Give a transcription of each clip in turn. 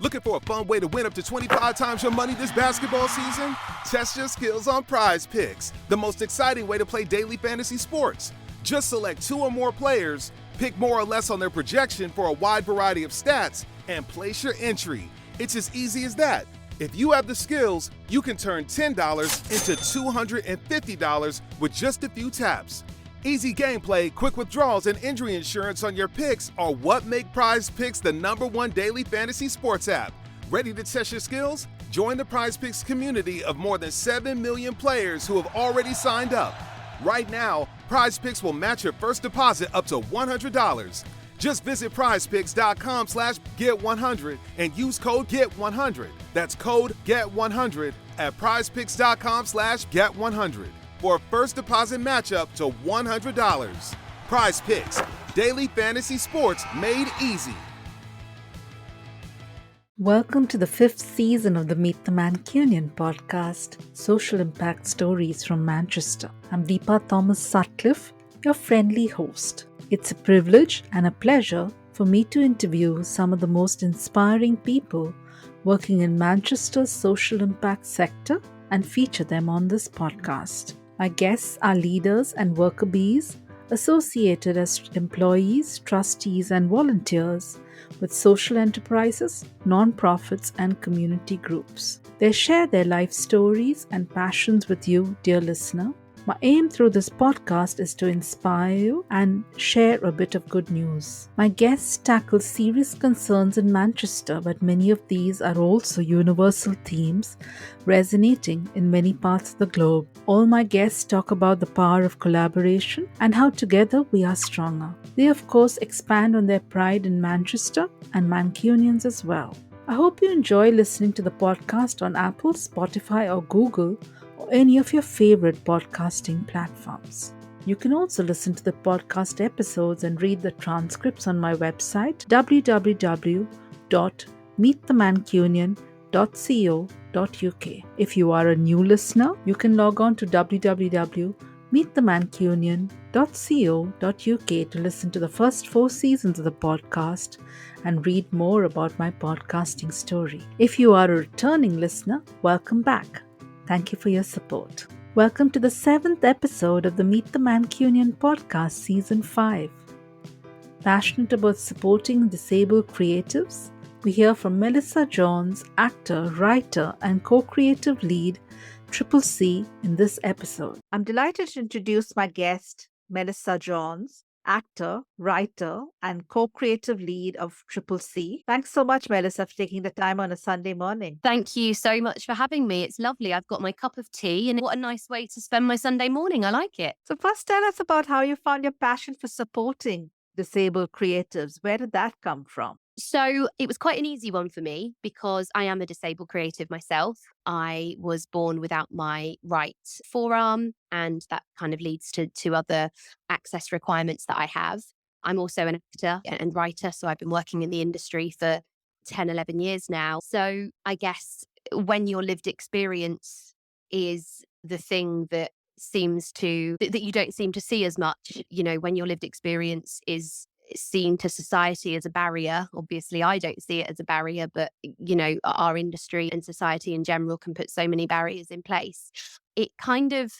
Looking for a fun way to win up to 25 times your money this basketball season? Test your skills on Prize Picks, the most exciting way to play daily fantasy sports. Just select 2 or more players, pick more or less on their projection for a wide variety of stats, and place your entry. It's as easy as that. If you have the skills, you can turn $10 into $250 with just a few taps. Easy gameplay, quick withdrawals, and injury insurance on your picks are what make Prize Picks the #1 daily fantasy sports app. Ready to test your skills? Join the Prize Picks community of more than 7 million players who have already signed up. Right now, Prize Picks will match your first deposit up to $100. Just visit prizepicks.com/get100 and use code GET100. That's code GET100 at prizepicks.com/get100 for a first deposit matchup to $100. Prize Picks, daily fantasy sports made easy. Welcome to the 5th season of the Meet the Mancunian podcast, Social Impact Stories from Manchester. I'm Deepa Thomas Sutcliffe, your friendly host. It's a privilege and a pleasure for me to interview some of the most inspiring people working in Manchester's social impact sector and feature them on this podcast. My guests are leaders and worker bees associated as employees, trustees, and volunteers with social enterprises, non-profits, and community groups. They share their life stories and passions with you, dear listener. My aim through this podcast is to inspire you and share a bit of good news. My guests tackle serious concerns in Manchester, but many of these are also universal themes resonating in many parts of the globe. All my guests talk about the power of collaboration and how together we are stronger. They, of course, expand on their pride in Manchester and Mancunians as well. I hope you enjoy listening to the podcast on Apple, Spotify, or Google, or any of your favorite podcasting platforms. You can also listen to the podcast episodes and read the transcripts on my website www.meetthemancunian.co.uk. If you are a new listener, you can log on to www.meetthemancunian.co.uk to listen to the first 4 seasons of the podcast and read more about my podcasting story. If you are a returning listener, welcome back. Thank you for your support. Welcome to the 7th episode of the Meet the Mancunian podcast, Season 5. Passionate about supporting disabled creatives, we hear from Melissa Johns, actor, writer, and co-creative lead, Triple C, in this episode. I'm delighted to introduce my guest, Melissa Johns, actor, writer, and co-creative lead of Triple C. Thanks so much, Melissa, for taking the time on a Sunday morning. Thank you so much for having me. It's lovely. I've got my cup of tea, and what a nice way to spend my Sunday morning. I like it. So first, tell us about how you found your passion for supporting disabled creatives. Where did that come from? So it was quite an easy one for me because I am a disabled creative myself. I was born without my right forearm, and that kind of leads to other access requirements that I have. I'm also an actor and writer, so I've been working in the industry for 10, 11 years now. So I guess when your lived experience is the thing that that you don't seem to see as much, when your lived experience is seen to society as a barrier. Obviously, I don't see it as a barrier, but, our industry and society in general can put so many barriers in place. It kind of,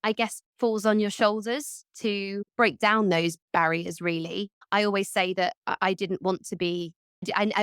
I guess, falls on your shoulders to break down those barriers, really. I always say that I didn't want to be,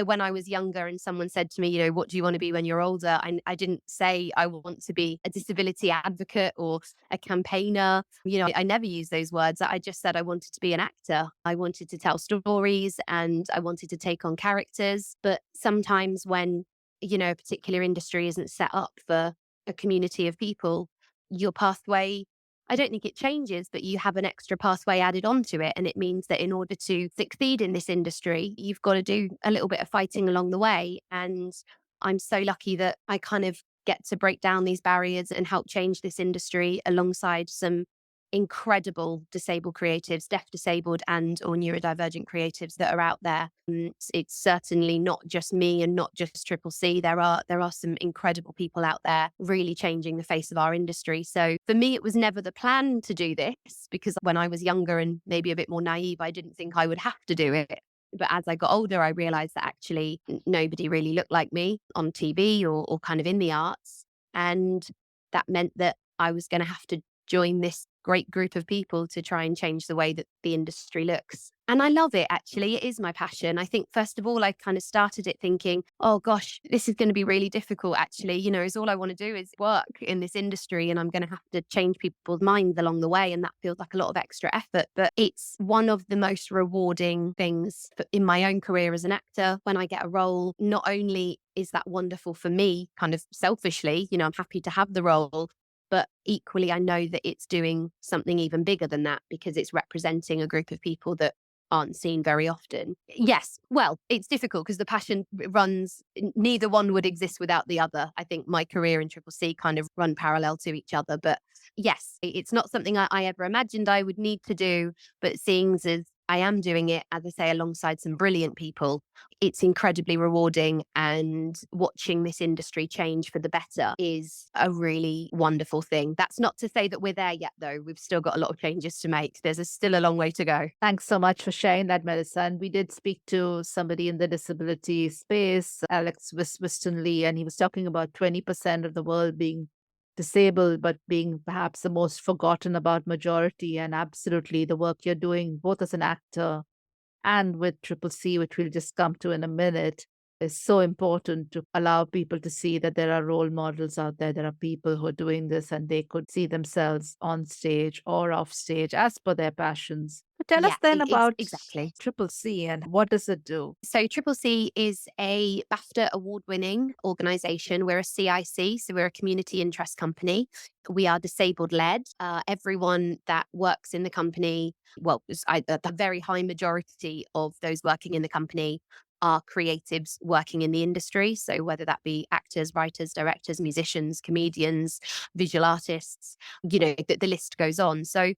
when I was younger and someone said to me, what do you want to be when you're older? I didn't say I want to be a disability advocate or a campaigner. I never used those words. I just said I wanted to be an actor. I wanted to tell stories and I wanted to take on characters. But sometimes when, a particular industry isn't set up for a community of people, your pathway, I don't think it changes, but you have an extra pathway added onto it. And it means that in order to succeed in this industry, you've got to do a little bit of fighting along the way. And I'm so lucky that I kind of get to break down these barriers and help change this industry alongside some incredible disabled creatives, deaf disabled and or neurodivergent creatives that are out there. It's certainly not just me and not just Triple C. There are some incredible people out there really changing the face of our industry. So for me, it was never the plan to do this because when I was younger and maybe a bit more naive, I didn't think I would have to do it. But as I got older, I realized that actually nobody really looked like me on TV or kind of in the arts. And that meant that I was going to have to join this great group of people to try and change the way that the industry looks. And I love it, actually. It is my passion. I think, first of all, I kind of started it thinking, oh gosh, this is going to be really difficult, actually. Is all I want to do is work in this industry, and I'm going to have to change people's minds along the way. And that feels like a lot of extra effort. But it's one of the most rewarding things in my own career as an actor. When I get a role, not only is that wonderful for me, kind of selfishly, I'm happy to have the role, but equally, I know that it's doing something even bigger than that because it's representing a group of people that aren't seen very often. Yes, well, it's difficult because the passion runs, neither one would exist without the other. I think my career and Triple C kind of run parallel to each other. But yes, it's not something I ever imagined I would need to do, but seeing as I am doing it, as I say, alongside some brilliant people, it's incredibly rewarding, and watching this industry change for the better is a really wonderful thing. That's not to say that we're there yet, though. We've still got a lot of changes to make. There's still a long way to go. Thanks so much for sharing that, Melissa. And we did speak to somebody in the disability space, Alex Wiston-Lee, and he was talking about 20% of the world being disabled, but being perhaps the most forgotten about majority. And absolutely, the work you're doing, both as an actor and with Triple C, which we'll just come to in a minute, is so important to allow people to see that there are role models out there. There are people who are doing this and they could see themselves on stage or off stage as per their passions. But tell us then about exactly. Triple C and what does it do? So Triple C is a BAFTA award-winning organisation. We're a CIC, so we're a community interest company. We are disabled-led. Everyone that works in the company, the very high majority of those working in the company are creatives working in the industry. So whether that be actors, writers, directors, musicians, comedians, visual artists, the list goes on. So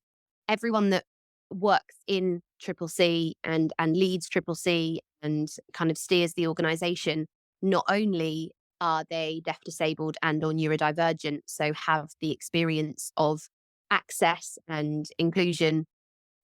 everyone that works in Triple C and leads Triple C and kind of steers the organization, not only are they deaf, disabled and or neurodivergent, so have the experience of access and inclusion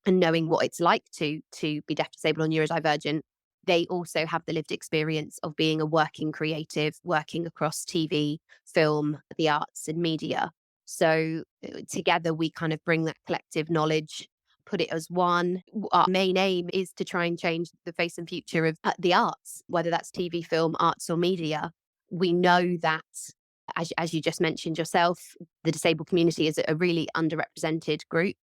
and knowing what it's like to be deaf, disabled or neurodivergent, they also have the lived experience of being a working creative, working across TV, film, the arts and media. So together we kind of bring that collective knowledge, put it as one. Our main aim is to try and change the face and future of the arts, whether that's TV, film, arts or media. We know that, as you just mentioned yourself, the disabled community is a really underrepresented group.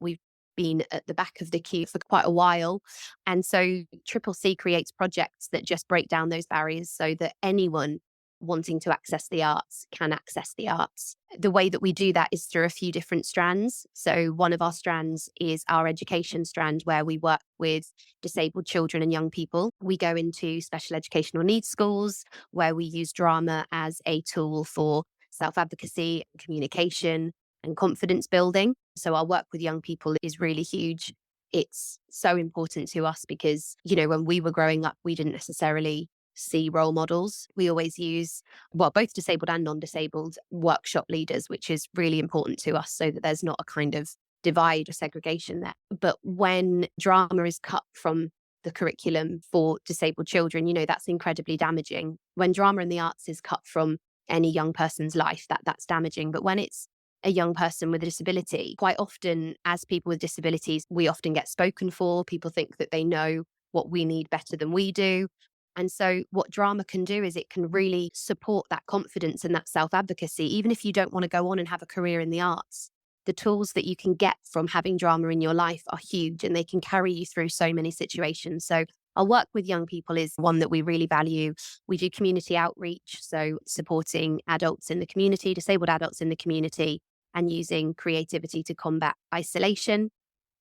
We've been at the back of the queue for quite a while. And so Triple C creates projects that just break down those barriers so that anyone wanting to access the arts can access the arts. The way that we do that is through a few different strands. So one of our strands is our education strand, where we work with disabled children and young people. We go into special educational needs schools where we use drama as a tool for self-advocacy, communication, and confidence building. So our work with young people is really huge. It's so important to us because, when we were growing up, we didn't necessarily see role models. We always use, both disabled and non-disabled workshop leaders, which is really important to us so that there's not a kind of divide or segregation there. But when drama is cut from the curriculum for disabled children, that's incredibly damaging. When drama in the arts is cut from any young person's life, that's damaging. But when it's a young person with a disability, quite often as people with disabilities, we often get spoken for. People think that they know what we need better than we do. And so what drama can do is it can really support that confidence and that self-advocacy. Even if you don't want to go on and have a career in the arts, the tools that you can get from having drama in your life are huge and they can carry you through so many situations. So our work with young people is one that we really value. We do community outreach, so supporting adults in the community, disabled adults in the community, and using creativity to combat isolation.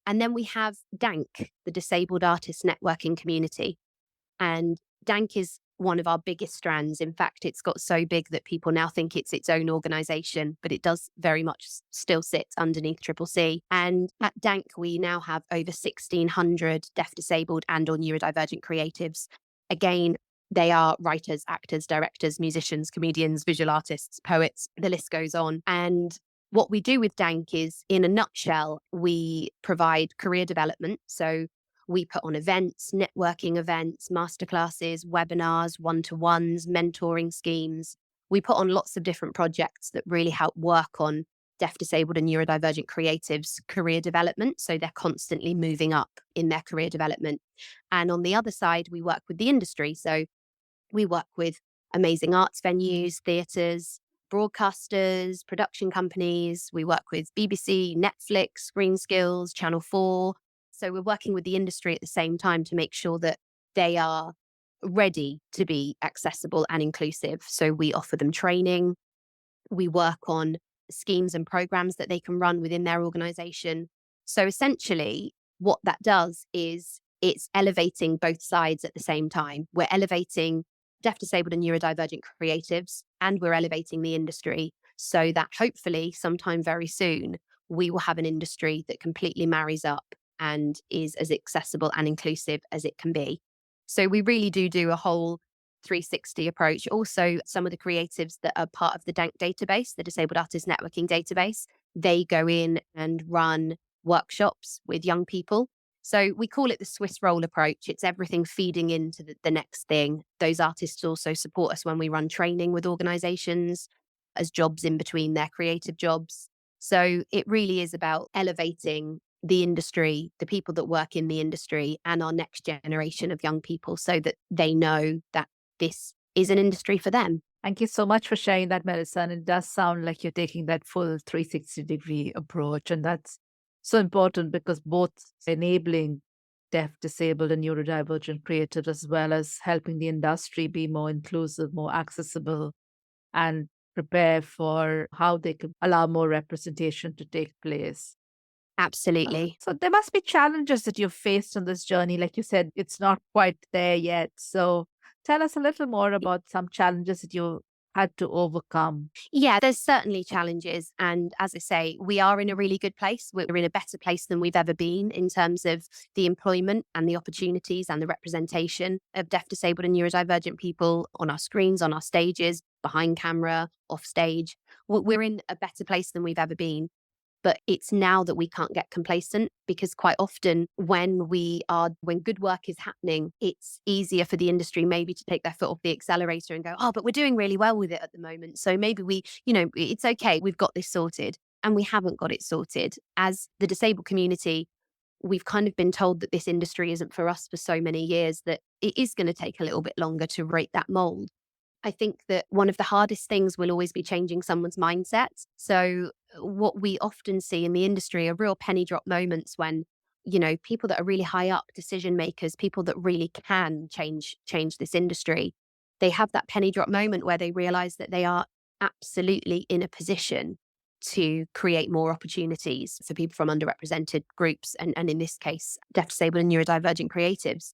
And then we have DANK, the Disabled Artists Networking Community. And DANK is one of our biggest strands. In fact, it's got so big that people now think it's its own organisation, but it does very much still sit underneath Triple C. And at DANK, we now have over 1,600 deaf, disabled and or neurodivergent creatives. Again, they are writers, actors, directors, musicians, comedians, visual artists, poets, the list goes on. And what we do with DANK is, in a nutshell, we provide career development. So We put on events, networking events, masterclasses, webinars, one-to-ones, mentoring schemes. We put on lots of different projects that really help work on deaf, disabled, and neurodivergent creatives' career development. So they're constantly moving up in their career development. And on the other side, we work with the industry. So we work with amazing arts venues, theatres, broadcasters, production companies. We work with BBC, Netflix, Screen Skills, Channel 4. So we're working with the industry at the same time to make sure that they are ready to be accessible and inclusive. So we offer them training. We work on schemes and programs that they can run within their organization. So essentially, what that does is it's elevating both sides at the same time. We're elevating deaf, disabled, and neurodivergent creatives, and we're elevating the industry so that hopefully sometime very soon, we will have an industry that completely marries up and is as accessible and inclusive as it can be. So we really do a whole 360 approach. Also, some of the creatives that are part of the DANK database, the Disabled Artist Networking database, they go in and run workshops with young people. So we call it the Swiss roll approach. It's everything feeding into the next thing. Those artists also support us when we run training with organizations as jobs in between their creative jobs. So it really is about elevating the industry, the people that work in the industry, and our next generation of young people so that they know that this is an industry for them. Thank you so much for sharing that, Melissa. And it does sound like you're taking that full 360-degree approach. And that's so important because both enabling deaf, disabled, and neurodivergent creatives, as well as helping the industry be more inclusive, more accessible, and prepare for how they can allow more representation to take place. Absolutely. So there must be challenges that you've faced on this journey. Like you said, it's not quite there yet. So tell us a little more about some challenges that you had to overcome. Yeah, there's certainly challenges. And as I say, we are in a really good place. We're in a better place than we've ever been in terms of the employment and the opportunities and the representation of deaf, disabled, and neurodivergent people on our screens, on our stages, behind camera, off stage. We're in a better place than we've ever been. But it's now that we can't get complacent, because quite often when good work is happening, it's easier for the industry maybe to take their foot off the accelerator and go, oh, but we're doing really well with it at the moment. So maybe it's okay. We've got this sorted. And we haven't got it sorted. As the disabled community, we've kind of been told that this industry isn't for us for so many years that it is going to take a little bit longer to break that mold. I think that one of the hardest things will always be changing someone's mindset. So what we often see in the industry are real penny drop moments when, people that are really high up, decision makers, people that really can change this industry, they have that penny drop moment where they realize that they are absolutely in a position to create more opportunities for people from underrepresented groups, and in this case, deaf, disabled, and neurodivergent creatives.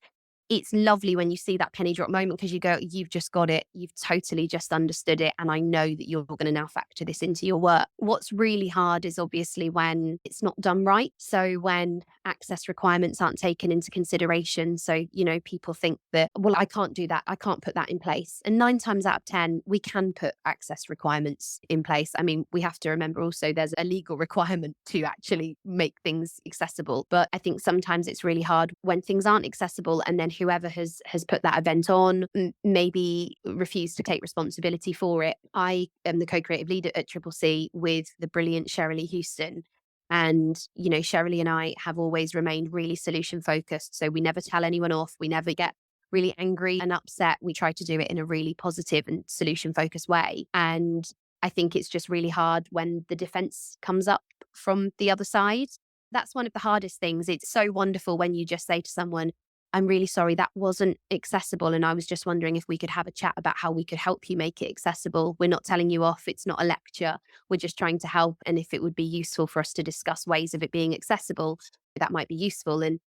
It's lovely when you see that penny drop moment because you go, you've just got it. You've totally just understood it. And I know that you're going to now factor this into your work. What's really hard is obviously when it's not done right. So when access requirements aren't taken into consideration. So, people think that, well, I can't do that. I can't put that in place. And 9 times out of 10, we can put access requirements in place. I mean, we have to remember also there's a legal requirement to actually make things accessible. But I think sometimes it's really hard when things aren't accessible and then whoever has put that event on maybe refuse to take responsibility for it. I am the co-creative leader at CCC with the brilliant Shirley Houston. And, Shirley and I have always remained really solution focused. So we never tell anyone off. We never get really angry and upset. We try to do it in a really positive and solution focused way. And I think it's just really hard when the defense comes up from the other side. That's one of the hardest things. It's so wonderful when you just say to someone, I'm really sorry, that wasn't accessible. And I was just wondering if we could have a chat about how we could help you make it accessible. We're not telling you off. It's not a lecture. We're just trying to help. And if it would be useful for us to discuss ways of it being accessible, that might be useful. And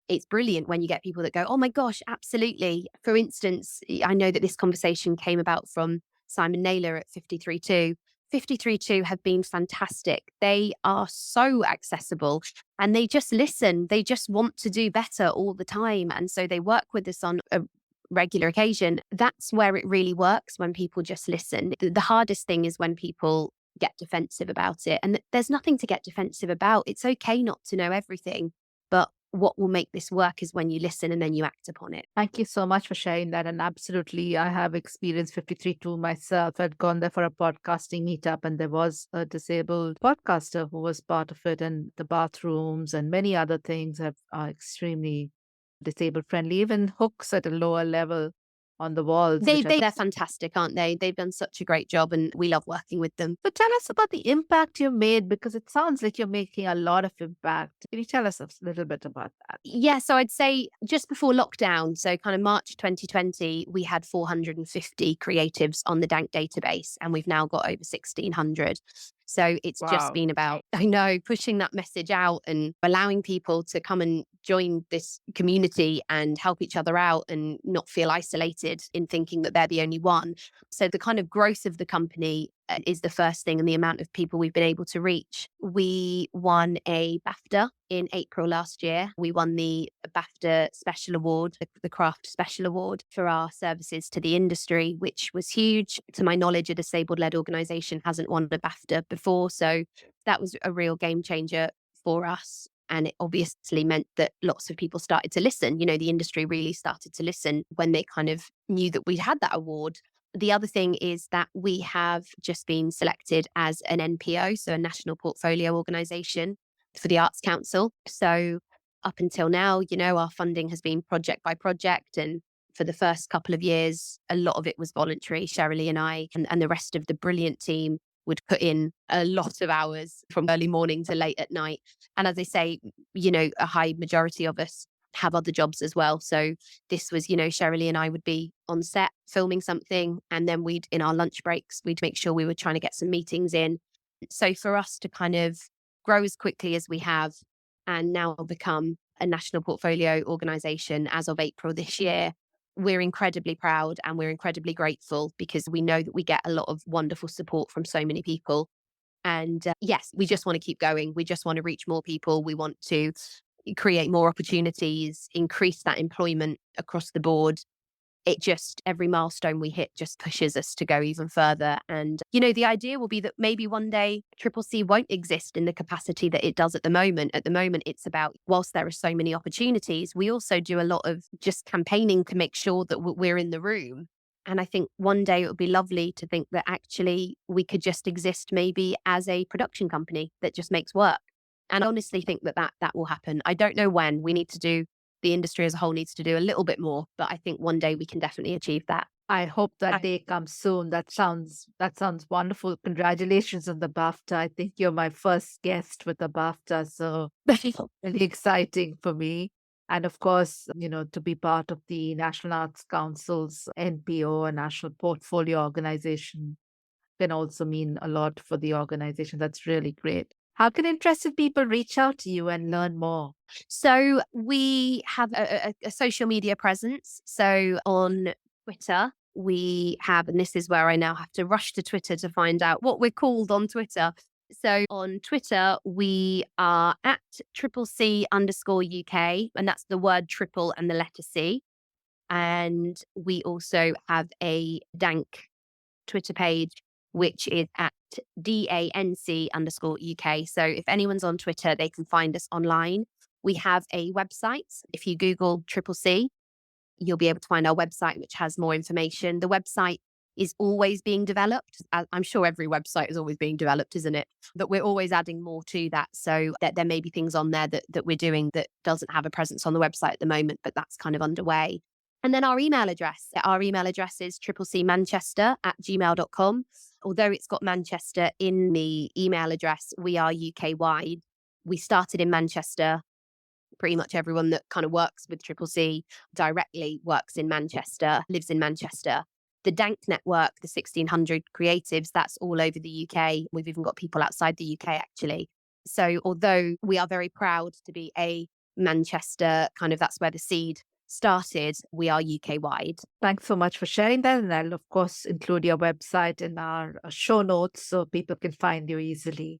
it's brilliant when you get people that go, oh my gosh, absolutely. For instance, I know that this conversation came about from Simon Naylor at 53.2. 53.2 have been fantastic. They are so accessible and they just listen. They just want to do better all the time. And so they work with us on a regular occasion. That's where it really works, when people just listen. The hardest thing is when people get defensive about it. And there's nothing to get defensive about. It's okay not to know everything. But what will make this work is when you listen and then you act upon it. Thank you so much for sharing that. And absolutely, I have experienced 53 too myself. I'd gone there for a podcasting meetup, and there was a disabled podcaster who was part of it. And the bathrooms and many other things are extremely disabled friendly, even hooks at a lower level on the walls. They're fantastic, aren't they? They've done such a great job and we love working with them. But tell us about the impact you made, because it sounds like you're making a lot of impact. Can you tell us a little bit about that? Yeah, so I'd say just before lockdown, so kind of March 2020, we had 450 creatives on the Dank database, and we've now got over 1,600. So it's just been about, I know, pushing that message out and allowing people to come and join this community and help each other out and not feel isolated in thinking that they're the only one. So the kind of growth of the company is the first thing, and the amount of people we've been able to reach. We won a BAFTA in April last year. We won the BAFTA Special Award, the Craft Special Award, for our services to the industry, which was huge. To my knowledge, a disabled-led organisation hasn't won a BAFTA before. So that was a real game changer for us. And it obviously meant that lots of people started to listen. You know, the industry really started to listen when they kind of knew that we'd had that award. The other thing is that we have just been selected as an NPO, so a National Portfolio Organisation for the Arts Council. So up until now, you know, our funding has been project by project. And for the first couple of years, a lot of it was voluntary. Shirley and I and the rest of the brilliant team would put in a lot of hours from early morning to late at night. And as I say, you know, a high majority of us have other jobs as well. So this was, you know, Shirley and I would be on set filming something, and then in our lunch breaks, we'd make sure we were trying to get some meetings in. So for us to kind of grow as quickly as we have and now become a national portfolio organisation as of April this year, we're incredibly proud and we're incredibly grateful, because we know that we get a lot of wonderful support from so many people. And yes, we just want to keep going. We just want to reach more people. We want to create more opportunities, increase that employment across the board. It just, every milestone we hit just pushes us to go even further. And, you know, the idea will be that maybe one day Triple C won't exist in the capacity that it does at the moment. At the moment, it's about, whilst there are so many opportunities, we also do a lot of just campaigning to make sure that we're in the room. And I think one day it would be lovely to think that actually we could just exist maybe as a production company that just makes work. And I honestly think that will happen. I don't know when. The industry as a whole needs to do a little bit more, but I think one day we can definitely achieve that. I hope that day comes soon. That sounds wonderful. Congratulations on the BAFTA. I think you're my first guest with the BAFTA, so really exciting for me. And of course, you know, to be part of the National Arts Council's NPO, a National Portfolio Organization, can also mean a lot for the organization. That's really great. How can interested people reach out to you and learn more? So we have a social media presence. So on Twitter, we have, and this is where I now have to rush to Twitter to find out what we're called on Twitter. So on Twitter, we are at CCC_UK, and that's the word triple and the letter C. And we also have a Dank Twitter page, which is at DANC_UK. So if anyone's on Twitter, they can find us online. We have a website. If you Google Triple C, you'll be able to find our website, which has more information. The website is always being developed. I'm sure every website is always being developed, isn't it? But we're always adding more to that. So that there may be things on there that we're doing that doesn't have a presence on the website at the moment, but that's kind of underway. And then our email address is triplec@gmail.com. Although it's got Manchester in the email address, we are UK wide. We started in Manchester. Pretty much everyone that kind of works with Triple C directly works in Manchester, lives in Manchester. The Dank network, the 1,600 creatives, that's all over the UK. We've even got people outside the UK, actually. So although we are very proud to be a Manchester, kind of that's where the seed started, we are UK wide. Thanks so much for sharing that. And I'll, of course, include your website in our show notes so people can find you easily.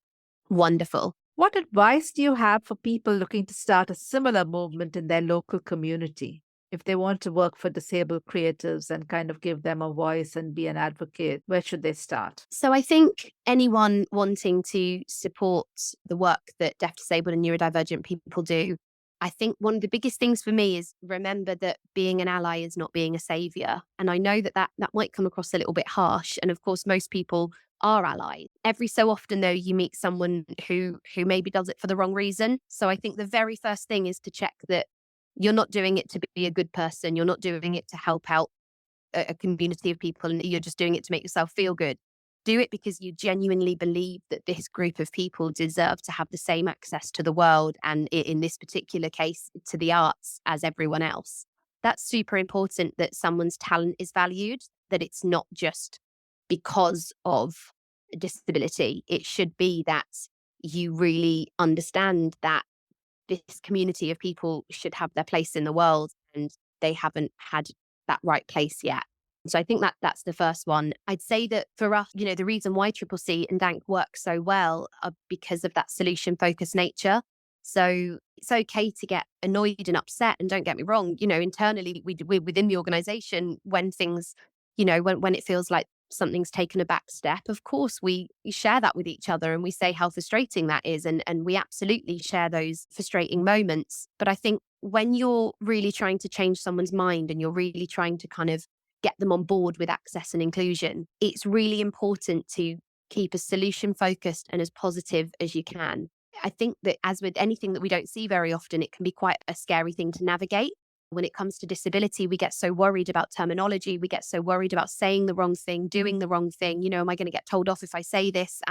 Wonderful. What advice do you have for people looking to start a similar movement in their local community? If they want to work for disabled creatives and kind of give them a voice and be an advocate, where should they start? So I think anyone wanting to support the work that deaf, disabled and neurodivergent people do, I think one of the biggest things for me is remember that being an ally is not being a savior. And I know that might come across a little bit harsh. And of course, most people are allies. Every so often, though, you meet someone who maybe does it for the wrong reason. So I think the very first thing is to check that you're not doing it to be a good person. You're not doing it to help out a community of people, and you're just doing it to make yourself feel good. Do it because you genuinely believe that this group of people deserve to have the same access to the world, and in this particular case, to the arts as everyone else. That's super important, that someone's talent is valued, that it's not just because of a disability. It should be that you really understand that this community of people should have their place in the world, and they haven't had that right place yet. So I think that's the first one. I'd say that for us, the reason why Triple C and Dank work so well are because of that solution focused nature. So it's okay to get annoyed and upset. And don't get me wrong, internally, we're within the organization when things, when it feels like something's taken a back step, of course, we share that with each other and we say how frustrating that is. And we absolutely share those frustrating moments. But I think when you're really trying to change someone's mind and you're really trying to kind of get them on board with access and inclusion, it's really important to keep as solution focused and as positive as you can. I think that, as with anything that we don't see very often, it can be quite a scary thing to navigate. When it comes to disability, we get so worried about terminology. We get so worried about saying the wrong thing, doing the wrong thing. Am I going to get told off if I say this?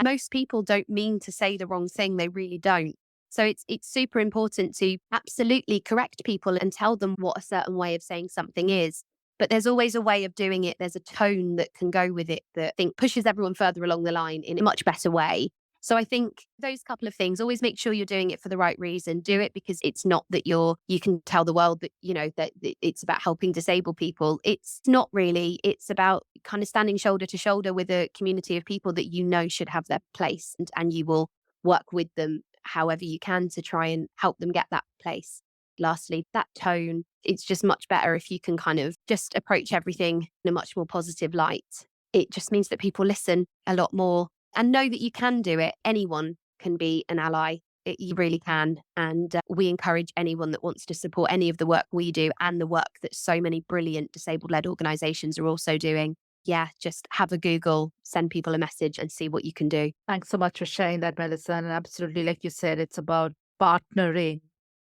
Most people don't mean to say the wrong thing. They really don't. So it's super important to absolutely correct people and tell them what a certain way of saying something is. But there's always a way of doing it. There's a tone that can go with it that I think pushes everyone further along the line in a much better way. So I think those couple of things, always make sure you're doing it for the right reason. Do it because it's not that you can tell the world that, that it's about helping disabled people. It's not really. It's about kind of standing shoulder to shoulder with a community of people that should have their place, and you will work with them however you can to try and help them get that place. Lastly, that tone, it's just much better if you can kind of just approach everything in a much more positive light. It just means that people listen a lot more and know that you can do it. Anyone can be an ally. You really can. And we encourage anyone that wants to support any of the work we do and the work that so many brilliant disabled-led organisations are also doing. Yeah, just have a Google, send people a message and see what you can do. Thanks so much for sharing that, Melissa. And absolutely, like you said, it's about partnering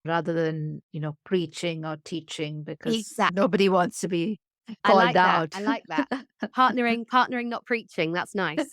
rather than, preaching or teaching, because Exactly. nobody wants to be called out. I like that. Partnering, not preaching. That's nice.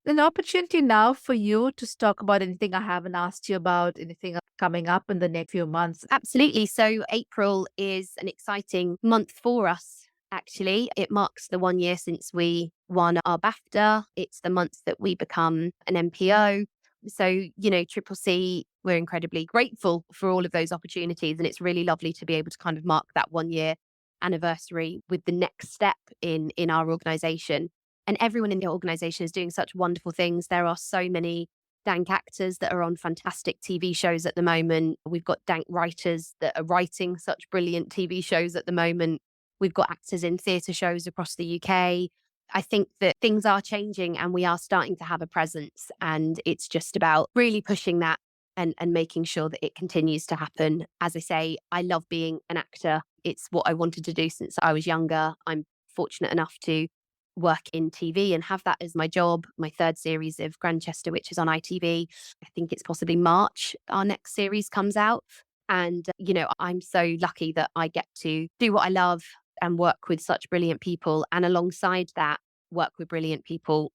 An opportunity now for you to talk about anything I haven't asked you about, anything coming up in the next few months. Absolutely. So April is an exciting month for us. Actually, it marks the 1 year since we won our BAFTA. It's the month that we become an MPO. So, Triple C, we're incredibly grateful for all of those opportunities. And it's really lovely to be able to kind of mark that 1 year anniversary with the next step in our organisation. And everyone in the organisation is doing such wonderful things. There are so many Dank actors that are on fantastic TV shows at the moment. We've got Dank writers that are writing such brilliant TV shows at the moment. We've got actors in theatre shows across the UK. I think that things are changing and we are starting to have a presence, and it's just about really pushing that and making sure that it continues to happen. As I say, I love being an actor. It's what I wanted to do since I was younger. I'm fortunate enough to work in TV and have that as my job. My third series of Grantchester, which is on ITV. I think it's possibly March our next series comes out. And, I'm so lucky that I get to do what I love and work with such brilliant people. And alongside that, work with brilliant people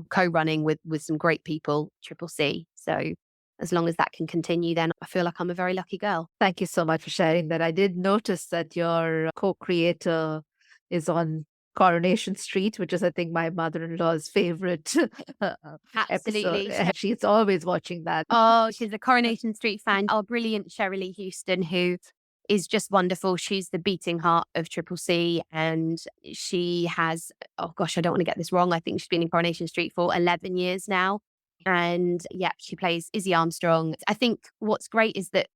co-running with some great people, Triple C. So as long as that can continue, then I feel like I'm a very lucky girl. Thank you so much for sharing that. I did notice that your co-creator is on Coronation Street, which is, I think, my mother-in-law's favorite Absolutely. episode. She's always watching that. Oh, she's a Coronation Street fan. Our brilliant Shirley Houston, who is just wonderful. She's the beating heart of Triple C, and she has, oh gosh, I don't want to get this wrong. I think she's been in Coronation Street for 11 years now. And yeah, she plays Izzy Armstrong. I think what's great is that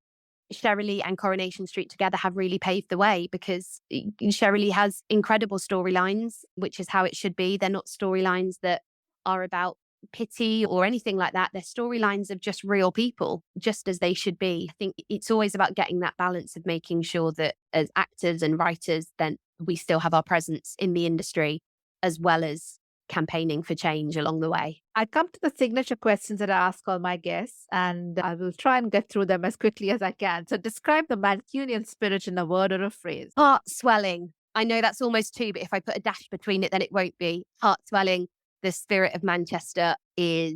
Shirley and Coronation Street together have really paved the way, because Shirley has incredible storylines, which is how it should be. They're not storylines that are about pity or anything like that. They're storylines of just real people, just as they should be. I think it's always about getting that balance of making sure that as actors and writers, then we still have our presence in the industry, as well as campaigning for change along the way. I come to the signature questions that I ask all my guests, and I will try and get through them as quickly as I can. So, describe the Mancunian spirit in a word or a phrase. Heart swelling. I know that's almost two, but if I put a dash between it, then it won't be. Heart swelling. The spirit of Manchester is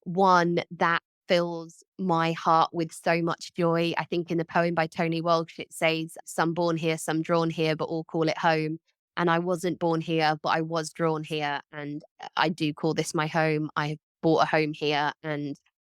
one that fills my heart with so much joy. I think in the poem by Tony Walsh, it says, some born here, some drawn here, but all call it home. And I wasn't born here, but I was drawn here. And I do call this my home. I bought a home here, and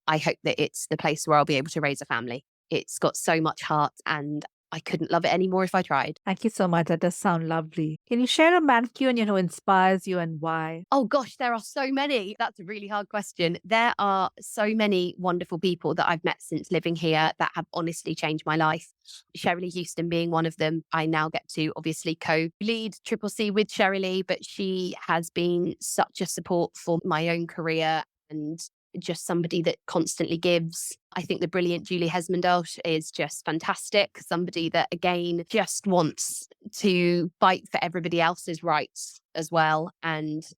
I hope that it's the place where I'll be able to raise a family. It's got so much heart, and I couldn't love it anymore if I tried. Thank you so much. That does sound lovely. Can you share a Mancunian who inspires you and why? Oh gosh, there are so many. That's a really hard question. There are so many wonderful people that I've met since living here that have honestly changed my life. Shirley Houston being one of them. I now get to obviously co-lead Triple C with Shirley, but she has been such a support for my own career and just somebody that constantly gives. I think the brilliant Julie Hesmondale is just fantastic. Somebody that, again, just wants to fight for everybody else's rights as well. And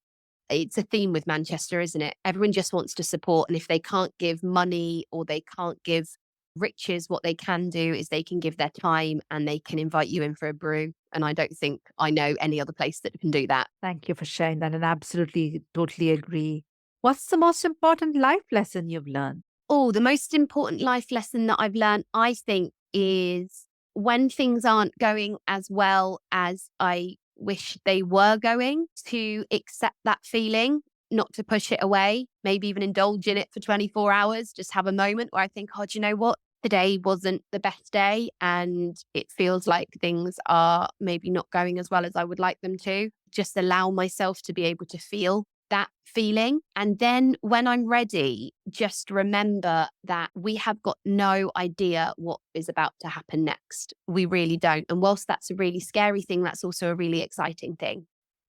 it's a theme with Manchester, isn't it? Everyone just wants to support. And if they can't give money or they can't give riches, what they can do is they can give their time and they can invite you in for a brew. And I don't think I know any other place that can do that. Thank you for sharing that, and absolutely, totally agree. What's the most important life lesson you've learned? Oh, the most important life lesson that I've learned, I think, is when things aren't going as well as I wish they were going, to accept that feeling, not to push it away, maybe even indulge in it for 24 hours, just have a moment where I think, oh, do you know what? Today wasn't the best day and it feels like things are maybe not going as well as I would like them to. Just allow myself to be able to feel that feeling. And then when I'm ready, just remember that we have got no idea what is about to happen next. We really don't. And whilst that's a really scary thing, that's also a really exciting thing.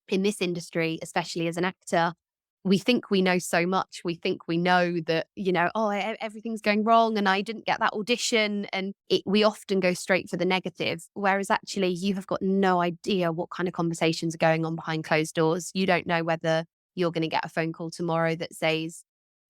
In this industry, especially as an actor, we think we know so much. We think we know that, everything's going wrong and I didn't get that audition. And we often go straight for the negative, whereas actually you have got no idea what kind of conversations are going on behind closed doors. You don't know whether you're going to get a phone call tomorrow that says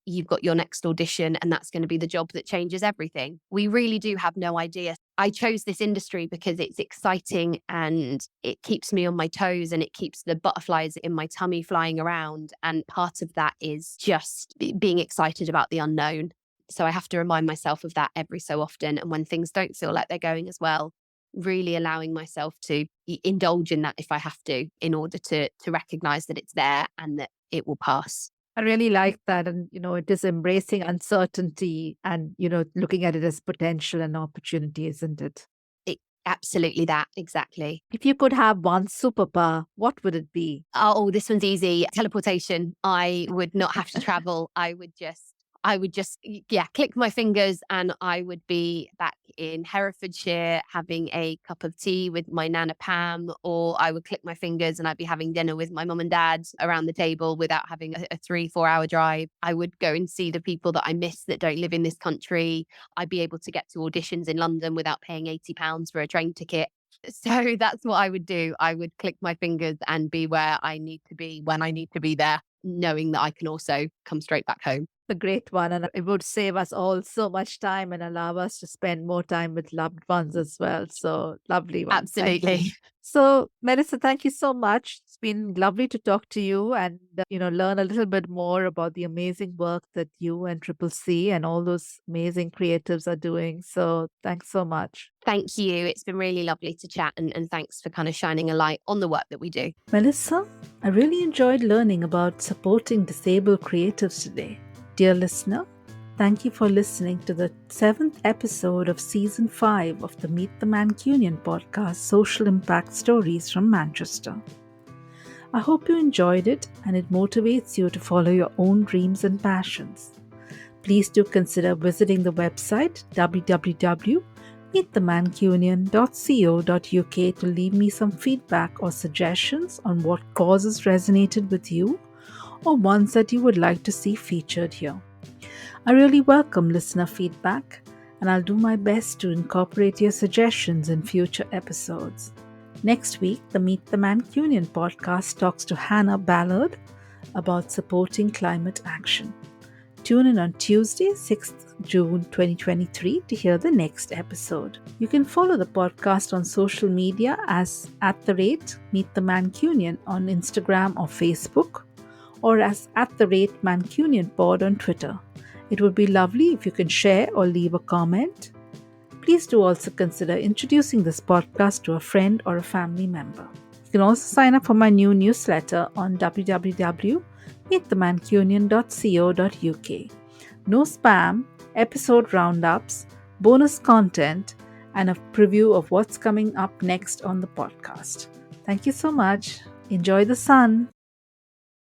you've got your next audition and that's going to be the job that changes everything. We really do have no idea. I chose this industry because it's exciting and it keeps me on my toes and it keeps the butterflies in my tummy flying around. And part of that is just being excited about the unknown. So I have to remind myself of that every so often. And when things don't feel like they're going as well, really allowing myself to indulge in that if I have to, in order to recognize that it's there and that it will pass. I really like that. And, it is embracing uncertainty and, looking at it as potential and opportunity, isn't it? Absolutely that. Exactly. If you could have one superpower, what would it be? Oh, this one's easy. Teleportation. I would not have to travel. I would just, click my fingers and I would be back in Herefordshire having a cup of tea with my Nana Pam, or I would click my fingers and I'd be having dinner with my mum and dad around the table without having a 3-4 hour drive. I would go and see the people that I miss that don't live in this country. I'd be able to get to auditions in London without paying £80 for a train ticket. So that's what I would do. I would click my fingers and be where I need to be when I need to be there, knowing that I can also come straight back home. A great one, and it would save us all so much time and allow us to spend more time with loved ones as well. So lovely one. Absolutely. So Melissa, thank you so much. It's been lovely to talk to you and learn a little bit more about the amazing work that you and Triple C and all those amazing creatives are doing. So thanks so much. Thank you. It's been really lovely to chat, and thanks for kind of shining a light on the work that we do. Melissa, I really enjoyed learning about supporting disabled creatives today. Dear listener, thank you for listening to the 7th episode of Season 5 of the Meet the Mancunian podcast, Social Impact Stories from Manchester. I hope you enjoyed it and it motivates you to follow your own dreams and passions. Please do consider visiting the website www.meetthemancunian.co.uk to leave me some feedback or suggestions on what causes resonated with you, or ones that you would like to see featured here. I really welcome listener feedback, and I'll do my best to incorporate your suggestions in future episodes. Next week, the Meet the Mancunian podcast talks to Hannah Ballard about supporting climate action. Tune in on Tuesday, 6th June 2023 to hear the next episode. You can follow the podcast on social media as @Meet the Mancunian on Instagram or Facebook, or as @Mancunian Pod on Twitter. It would be lovely if you can share or leave a comment. Please do also consider introducing this podcast to a friend or a family member. You can also sign up for my new newsletter on www.meetthemancunian.co.uk. No spam, episode roundups, bonus content, and a preview of what's coming up next on the podcast. Thank you so much. Enjoy the sun.